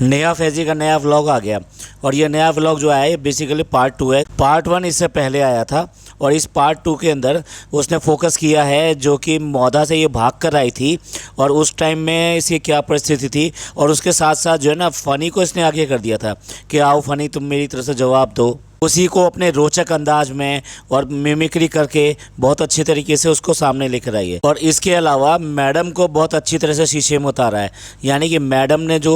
नया फैजी का नया व्लॉग आ गया और ये नया व्लॉग जो आया है बेसिकली पार्ट 2 है। पार्ट 1 इससे पहले आया था और इस पार्ट 2 के अंदर उसने फोकस किया है जो कि मौदा से ये भाग कर आई थी और उस टाइम में इसकी क्या परिस्थिति थी, और उसके साथ साथ जो है ना फ़नी को इसने आगे कर दिया था कि आओ फ़नी तुम मेरी तरफ से जवाब दो। उसी को अपने रोचक अंदाज में और मिमिक्री करके बहुत अच्छे तरीके से उसको सामने लेकर आई है। और इसके अलावा मैडम को बहुत अच्छी तरह से शीशे में उतारा है, यानी कि मैडम ने जो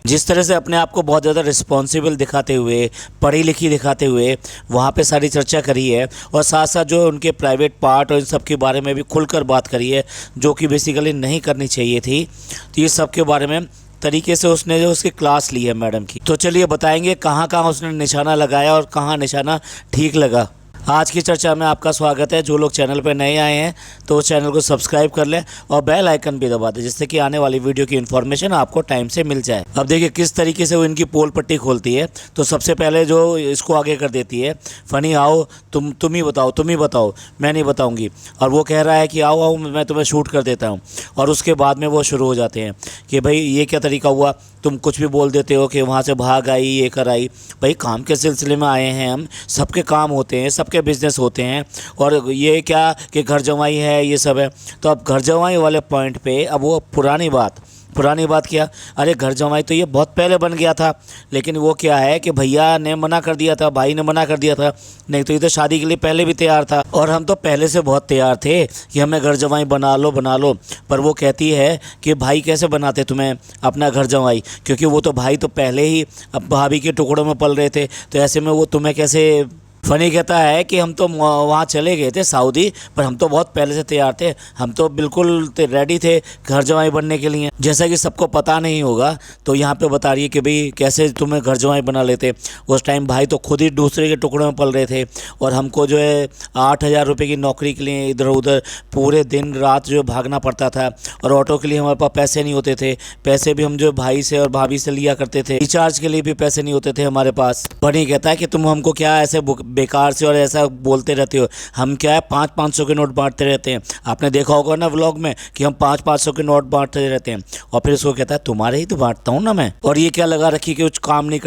जिस तरह से अपने आप को बहुत ज़्यादा रिस्पॉन्सिबल दिखाते हुए, पढ़ी लिखी दिखाते हुए वहाँ पे सारी चर्चा करी है, और साथ साथ जो उनके प्राइवेट पार्ट और इन सब के बारे में भी खुलकर बात करी है जो कि बेसिकली नहीं करनी चाहिए थी। तो ये सब के बारे में तरीके से उसने जो उसकी क्लास ली है मैडम की। तो चलिए बताएंगे कहाँ कहाँ उसने निशाना लगाया और कहाँ निशाना ठीक लगा। आज की चर्चा में आपका स्वागत है। जो लोग चैनल पर नए आए हैं तो उस चैनल को सब्सक्राइब कर लें और बेल आइकन भी दबा दें, जिससे कि आने वाली वीडियो की इन्फॉर्मेशन आपको टाइम से मिल जाए। अब देखिए किस तरीके से वो इनकी पोल पट्टी खोलती है। तो सबसे पहले जो इसको आगे कर देती है, फ़नी आओ तुम ही बताओ, मैं नहीं बताऊँगी। और वो कह रहा है कि आओ आओ मैं तुम्हें शूट कर देता हूँ। और उसके बाद में वो शुरू हो जाते हैं कि भाई ये क्या तरीका हुआ, तुम कुछ भी बोल देते हो कि वहाँ से भाग आई, ये कर आई। भाई काम के सिलसिले में आए हैं हम, सबके काम होते हैं, सबके बिजनेस होते हैं, और ये क्या कि घर जमाई है ये सब है। तो अब घर जमाई वाले पॉइंट पे अब वो पुरानी बात क्या, अरे घर जमाई तो ये बहुत पहले बन गया था, लेकिन वो क्या है कि भैया ने मना कर दिया था, भाई ने मना कर दिया था, नहीं तो ये तो शादी के लिए पहले भी तैयार था और हम तो पहले से बहुत तैयार थे कि हमें घर जमाई बना लो। पर वो कहती है कि भाई कैसे बनाते तुम्हें अपना घर जमाई, क्योंकि वो तो भाई तो पहले ही अब भाभी के टुकड़ों में पल रहे थे, तो ऐसे में वो तुम्हें कैसे। फ़नी कहता है कि हम तो वहाँ चले गए थे सऊदी, पर हम तो बहुत पहले से तैयार थे, हम तो बिल्कुल रेडी थे घर जमाई बनने के लिए। जैसा कि सबको पता नहीं होगा तो यहाँ पे बता रही है कि भाई कैसे तुम्हें घर जमाई बना लेते। उस टाइम भाई तो खुद ही दूसरे के टुकड़ों में पल रहे थे और हमको जो है 8,000 रुपये की नौकरी के लिए इधर उधर पूरे दिन रात जो भागना पड़ता था, और ऑटो के लिए हमारे पास पैसे नहीं होते थे। पैसे भी हम जो भाई से और भाभी से लिया करते थे, रिचार्ज के लिए भी पैसे नहीं होते थे हमारे पास। फ़नी कहता है कि तुम हमको क्या ऐसे बेकार से और ऐसा बोलते रहते हो, हम क्या है 500-500 के नोट बांटते रहते हैं। आपने देखा होगा ना व्लॉग में कि हम 500-500 के नोट बांटते रहते हैं। और फिर उसको कहता है तुम्हारे ही तो बांटता हूँ ना मैं। और ये क्या लगा रखी कि कुछ काम नहीं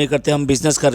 करते, हम बिजनेस कर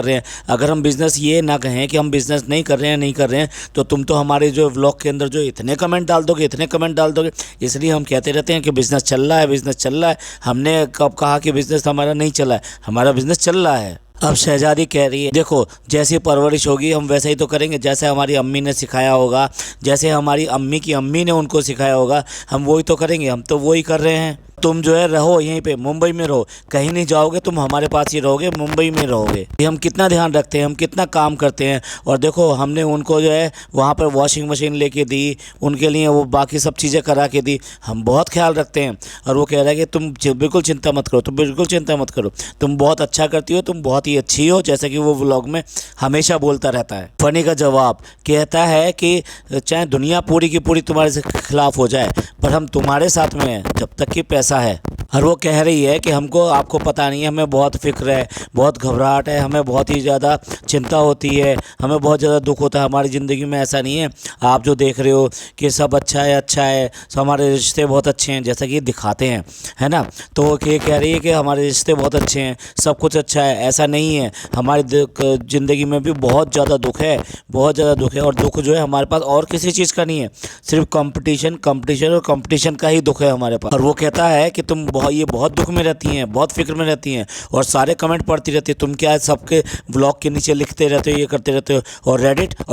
रहे हैं। अगर हम बिजनेस ये ना कहें कि हम बिजनेस नहीं कर रहे हैं तो तुम तो हमारे जो व्लॉग के अंदर जो इतने कमेंट डाल दोगे। इसलिए हम कहते रहते हैं कि बिजनेस चल रहा है। हमने कब कहा कि बिजनेस हमारा नहीं चला है, हमारा बिजनेस चल रहा है। अब शहजादी कह रही है देखो जैसी परवरिश होगी हम वैसा ही तो करेंगे, जैसे हमारी अम्मी ने सिखाया होगा, जैसे हमारी अम्मी की अम्मी ने उनको सिखाया होगा, हम वही तो करेंगे। हम तो वही कर रहे हैं। तुम जो है रहो यहीं पे, मुंबई में रहो, कहीं नहीं जाओगे, तुम हमारे पास ही रहोगे, मुंबई में रहोगे। हम कितना ध्यान रखते हैं, हम कितना काम करते हैं। और देखो हमने उनको जो है वहाँ पर वॉशिंग मशीन लेके दी, उनके लिए वो बाकी सब चीज़ें करा के दी, हम बहुत ख्याल रखते हैं। और वो कह रहा है कि तुम बिल्कुल चिंता मत करो, तुम बहुत अच्छा करती हो, तुम बहुत ही अच्छी हो, जैसे कि वो व्लॉग में हमेशा बोलता रहता है। फ़नी का जवाब कहता है कि चाहे दुनिया पूरी की पूरी तुम्हारे खिलाफ हो जाए, पर हम तुम्हारे साथ में हैं जब तक कि पैसा है। और वो कह रही है कि आपको पता नहीं है, हमें बहुत फ़िक्र है, बहुत घबराहट है, हमें बहुत ही ज़्यादा चिंता होती है, हमें बहुत ज़्यादा दुख होता है। हमारी ज़िंदगी में ऐसा नहीं है, आप जो देख रहे हो कि सब अच्छा है, सब हमारे रिश्ते बहुत अच्छे हैं जैसा कि दिखाते हैं, है ना। तो वो कह रही है कि हमारे रिश्ते बहुत अच्छे हैं, सब कुछ अच्छा है, ऐसा नहीं है। हमारी ज़िंदगी में भी बहुत ज़्यादा दुख है, और दुख जो है हमारे पास और किसी चीज़ का नहीं है, सिर्फ कंपटीशन का ही दुख है हमारे पास। और वो कहता है कि तुम बहुत दुख में रहती हैं, बहुत फिक्र में रहती हैं और सारे कमेंट पढ़ती रहती है। तुम क्या है सबके व्लॉग के नीचे लिखते रहते हो, ये करते रहते हो। और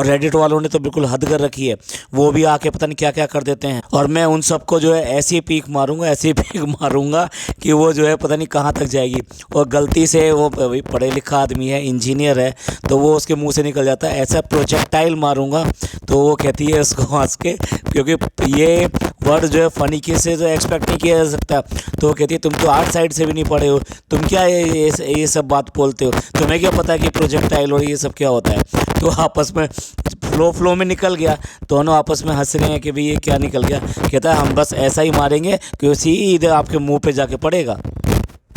रेडिट वालों ने तो बिल्कुल हद कर रखी है, वो भी आके पता नहीं क्या क्या कर देते हैं। और मैं उन सबको जो है ऐसी पीक मारूंगा कि वो जो है पता नहीं कहाँ तक जाएगी। और गलती से वो पढ़े लिखा आदमी है, इंजीनियर है, तो वो उसके मुँह से निकल जाता है ऐसा प्रोजेक्टाइल मारूंगा। तो वो कहती है उसको हंस के, क्योंकि ये वर्ड जो है फ़नी की से तो एक्सपेक्ट नहीं किया जा सकता। तो वो कहती है तुम तो आर्ट साइड से भी नहीं पढ़े हो, तुम क्या ये सब बात बोलते हो, तुम्हें क्या पता है कि प्रोजेक्टाइल और ये सब क्या होता है। तो आपस में फ्लो में निकल गया, दोनों आपस में हंस रहे हैं कि भाई ये क्या निकल गया। कहता है हम बस ऐसा ही मारेंगे कि सीधे आपके मुंह पे जाके पड़ेगा।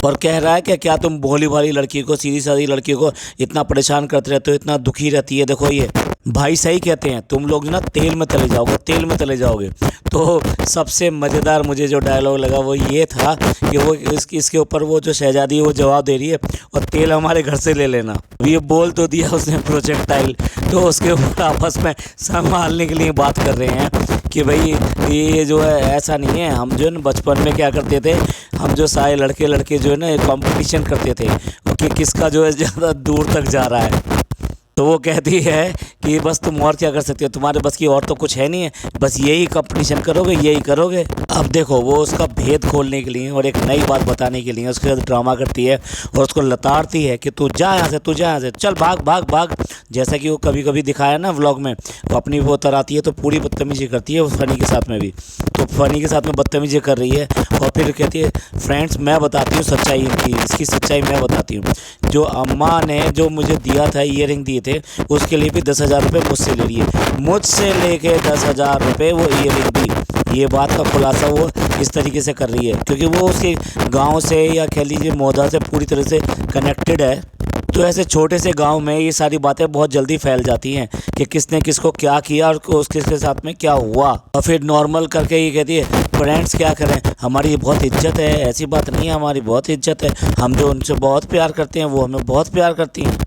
और कह रहा है कि क्या तुम भोली भाली लड़की को, सीधी सादी लड़की को इतना परेशान करते रहते हो, इतना दुखी रहती है। देखो ये भाई सही कहते हैं, तुम लोग ना तेल में तले जाओगे, तेल में तले जाओगे। तो सबसे मज़ेदार मुझे जो डायलॉग लगा वो ये था कि वो इसके ऊपर वो जो शहजादी है वो जवाब दे रही है, और तेल हमारे घर से ले लेना। ये बोल तो दिया उसने प्रोजेक्टाइल, तो उसके ऊपर आपस में संभालने के लिए बात कर रहे हैं कि भाई ये जो है ऐसा नहीं है। हम जो है ना बचपन में क्या करते थे, हम जो सारे लड़के लड़के जो है ना कंपटीशन करते थे कि किसका जो है ज़्यादा दूर तक जा रहा है। तो वो कहती है कि बस तुम और क्या कर सकते हो, तुम्हारे बस की और तो कुछ है नहीं है, बस यही कंपटीशन करोगे, यही करोगे। अब देखो वो उसका भेद खोलने के लिए और एक नई बात बताने के लिए उसके साथ ड्रामा करती है और उसको लताड़ती है कि तू जा यहाँ से, तू जा यहाँ से, चल भाग भाग भाग। जैसा कि वो कभी कभी दिखाया ना व्लॉग में, वो अपनी वो तराती है तो पूरी बदतमीजी करती है उस फनी के साथ में भी। तो फनी के साथ में बदतमीजी कर रही है और फिर कहती है फ्रेंड्स मैं बताती हूँ सच्चाई इनकी, इसकी सच्चाई मैं बताती हूँ। जो अम्मा ने जो मुझे दिया था, ईयरिंग दिए थे, उसके लिए भी 10,000 रुपये मुझसे ले लिए, मुझसे लेके 10,000 रुपये वो ईयरिंग दी। ये बात का खुलासा वो इस तरीके से कर रही है क्योंकि वो उसके गांव से या कह लीजिए मौदा से पूरी तरह से कनेक्टेड है। तो ऐसे छोटे से गांव में ये सारी बातें बहुत जल्दी फैल जाती हैं कि किसने किसको क्या किया और उसके साथ में क्या हुआ। और फिर नॉर्मल करके ये कहती है फ्रेंड्स क्या करें, हमारी बहुत इज्जत है, ऐसी बात नहीं है, हमारी बहुत इज्जत है, हम जो उनसे बहुत प्यार करते हैं वो हमें बहुत प्यार करती हैं।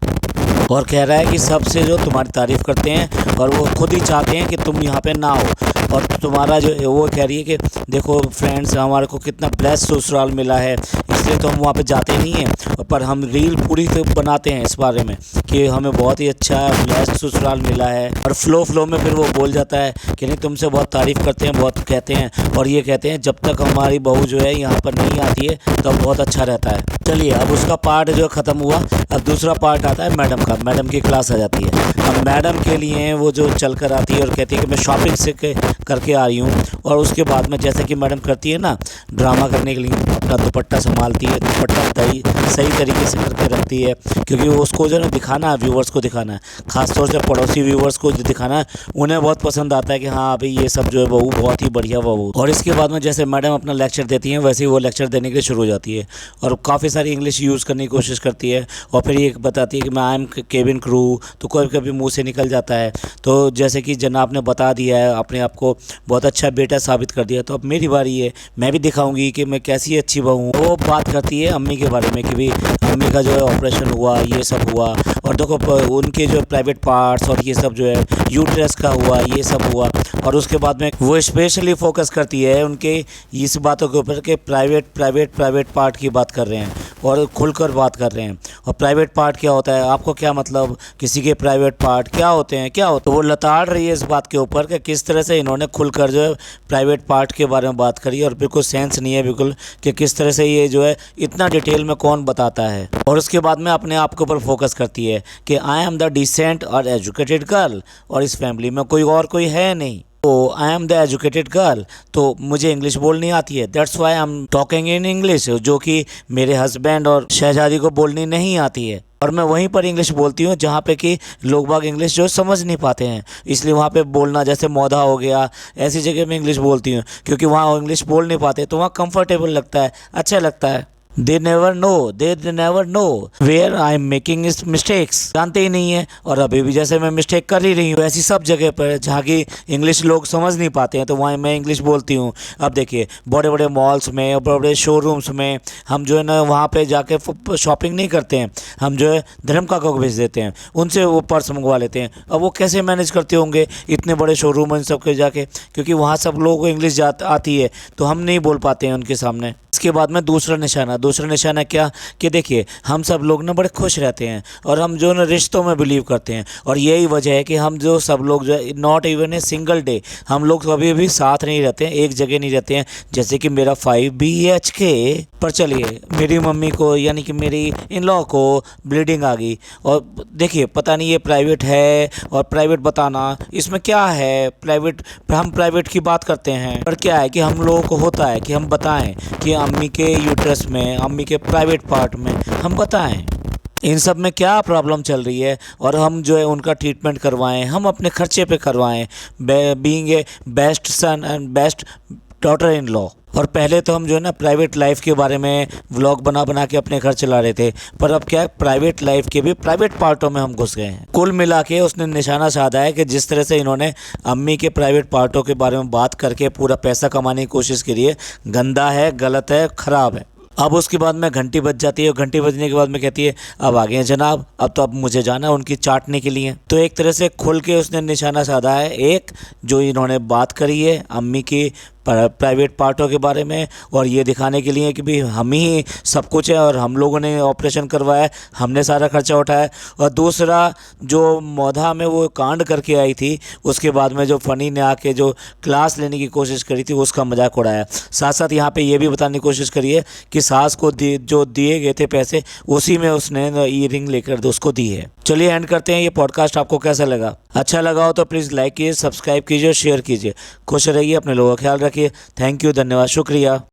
और कह रहा है कि सबसे जो तुम्हारी तारीफ़ करते हैं और वो खुद ही चाहते हैं कि तुम यहाँ पे ना हो। और तुम्हारा जो वो कह रही है कि देखो फ्रेंड्स हमारे को कितना ब्लेस्ड ससुराल मिला है, इसलिए तो हम वहाँ पे जाते नहीं हैं, पर हम रील पूरी तो बनाते हैं इस बारे में कि हमें बहुत ही अच्छा ब्लेस्ड ससुराल मिला है। और फ्लो में फिर वो बोल जाता है कि नहीं तुमसे बहुत तारीफ़ करते हैं, बहुत कहते हैं, और ये कहते हैं जब तक हमारी बहू जो है यहाँ पर नहीं आती है तब बहुत अच्छा रहता है। चलिए अब उसका पार्ट जो ख़त्म हुआ, अब दूसरा पार्ट आता है मैडम का। मैडम की क्लास आ जाती है। अब मैडम के लिए वो जो चल कर आती है और कहती है कि मैं शॉपिंग से करके आ रही हूँ, और उसके बाद में जैसे कि मैडम करती है ना ड्रामा करने के लिए अपना दुपट्टा संभालती है, दुपट्टा सही तरीके से करके रखती है क्योंकि वो उसको जो है दिखाना है, व्यूवर्स को दिखाना है, खासतौर से पड़ोसी व्यूवर्स को जो दिखाना है उन्हें बहुत पसंद आता है कि हाँ अभी ये सब जो है बहू बहुत ही बढ़िया बहू। और इसके बाद में जैसे मैडम अपना लेक्चर देती हैं वैसे ही वो लेक्चर देने के लिए शुरू हो जाती है और काफ़ी सारी इंग्लिश यूज़ करने की कोशिश करती है। और फिर ये बताती है कि मैं आई एम केबिन क्रू, तो कभी कभी मुँह से निकल जाता है। तो जैसे कि जनाब ने बता दिया है, अपने आप को बहुत अच्छा बेटा साबित कर दिया, तो अब मेरी बारी है, मैं भी दिखाऊंगी कि मैं कैसी अच्छी बहू हूँ। वो बात करती है अम्मी के बारे में कि भाई अम्मी का जो है ऑपरेशन हुआ, ये सब हुआ, और देखो उनके जो प्राइवेट पार्ट्स और ये सब जो है यूट्रस का हुआ, ये सब हुआ। और उसके बाद में वो स्पेशली फोकस करती है उनके इस बातों के ऊपर कि प्राइवेट पार्ट की बात कर रहे हैं और खुलकर बात कर रहे हैं। और प्राइवेट पार्ट क्या होता है, आपको क्या मतलब, किसी के प्राइवेट पार्ट क्या होते हैं, क्या होता है। तो वो लताड़ रही है इस बात के ऊपर कि किस तरह से इन्होंने खुलकर जो है प्राइवेट पार्ट के बारे में बात करी, और बिल्कुल सेंस नहीं है बिल्कुल कि किस तरह से ये जो है इतना डिटेल में कौन बताता है। और उसके बाद में अपने आप के ऊपर फोकस करती है कि आई एम द डिसेंट और एजुकेटेड गर्ल, और इस फैमिली में कोई है नहीं, तो I am the educated girl, तो मुझे इंग्लिश बोलनी आती है, that's why I am talking in English, जो कि मेरे हस्बैंड और शहजादी को बोलनी नहीं आती है। और मैं वहीं पर इंग्लिश बोलती हूँ जहाँ पे कि लोग बाग इंग्लिश जो समझ नहीं पाते हैं, इसलिए वहाँ पे बोलना, जैसे मौधा हो गया, ऐसी जगह में इंग्लिश बोलती हूँ क्योंकि वहाँ इंग्लिश बोल नहीं पाते, तो वहाँ कंफर्टेबल लगता है, अच्छा लगता है। They never know where I am making mistakes, जानते ही नहीं है। और अभी भी जैसे मैं मिस्टेक कर ही रही हूँ, ऐसी सब जगह पर जहाँ की इंग्लिश लोग समझ नहीं पाते हैं तो वहाँ मैं इंग्लिश बोलती हूँ। अब देखिए बड़े बड़े मॉल्स में और बड़े बड़े शोरूम्स में हम जो है ना वहाँ पे जाके शॉपिंग नहीं करते हैं, हम जो है धर्म काका को भेज देते हैं, उनसे वो पर्स मंगवा लेते हैं। अब वो कैसे मैनेज करते होंगे इतने बड़े शोरूम इन सब के जाके, क्योंकि वहाँ सब लोगों को इंग्लिश आती है तो हम नहीं बोल पाते हैं उनके सामने। इसके बाद में दूसरा निशाना क्या कि देखिए हम सब लोग ना बड़े खुश रहते हैं और हम जो ना रिश्तों में बिलीव करते हैं, और यही वजह है कि हम जो सब लोग जो है not even a single day, हम लोग कभी भी साथ नहीं रहते हैं, एक जगह नहीं रहते हैं। जैसे कि मेरा 5 BHK पर चलिए मेरी मम्मी को यानी कि मेरी इन लॉ को ब्लीडिंग आ गई, और देखिए पता नहीं ये प्राइवेट है, और प्राइवेट बताना इसमें क्या है, प्राइवेट हम प्राइवेट की बात करते हैं, पर क्या है कि हम लोगों को होता है कि हम बताएं कि अम्मी के यूट्रस में, अम्मी के प्राइवेट पार्ट में हम बताएं इन सब में क्या प्रॉब्लम चल रही है, और हम जो है उनका ट्रीटमेंट करवाएं, हम अपने खर्चे पे करवाएं, being a best sun and best daughter in law. और पहले तो हम जो है ना प्राइवेट लाइफ के बारे में व्लॉग बना बना के अपने घर चला रहे थे, पर अब क्या है, प्राइवेट लाइफ के भी प्राइवेट पार्टों में हम घुस गए हैं। कुल मिला के उसने निशाना साधा है कि जिस तरह से इन्होंने अम्मी के प्राइवेट पार्टों के बारे में बात करके पूरा पैसा कमाने की कोशिश करी है, गंदा है, गलत है, ख़राब है। अब उसके बाद में घंटी बज जाती है और घंटी बजने के बाद में कहती है अब आ गए हैं जनाब, अब तो अब मुझे जाना है उनकी चाटने के लिए। तो एक तरह से खुल के उसने निशाना साधा है, एक जो इन्होंने बात करी है अम्मी की प्राइवेट पार्टों के बारे में, और ये दिखाने के लिए कि भाई हम ही सब कुछ है और हम लोगों ने ऑपरेशन करवाया है, हमने सारा खर्चा उठाया। और दूसरा जो मौधा में वो कांड करके आई थी, उसके बाद में जो फ़नी ने आके जो क्लास लेने की कोशिश करी थी उसका मजाक उड़ाया। साथ साथ यहाँ पे ये भी बताने की कोशिश करी है कि सास को जो दिए गए थे पैसे, उसी में उसने ईयरिंग लेकर उसको दी है। चलिए एंड करते हैं। ये पॉडकास्ट आपको कैसा लगा? अच्छा लगा हो तो प्लीज़ लाइक कीजिए, सब्सक्राइब कीजिए और शेयर कीजिए। खुश रहिए, अपने लोगों का ख्याल रखिए। थैंक यू, धन्यवाद, शुक्रिया।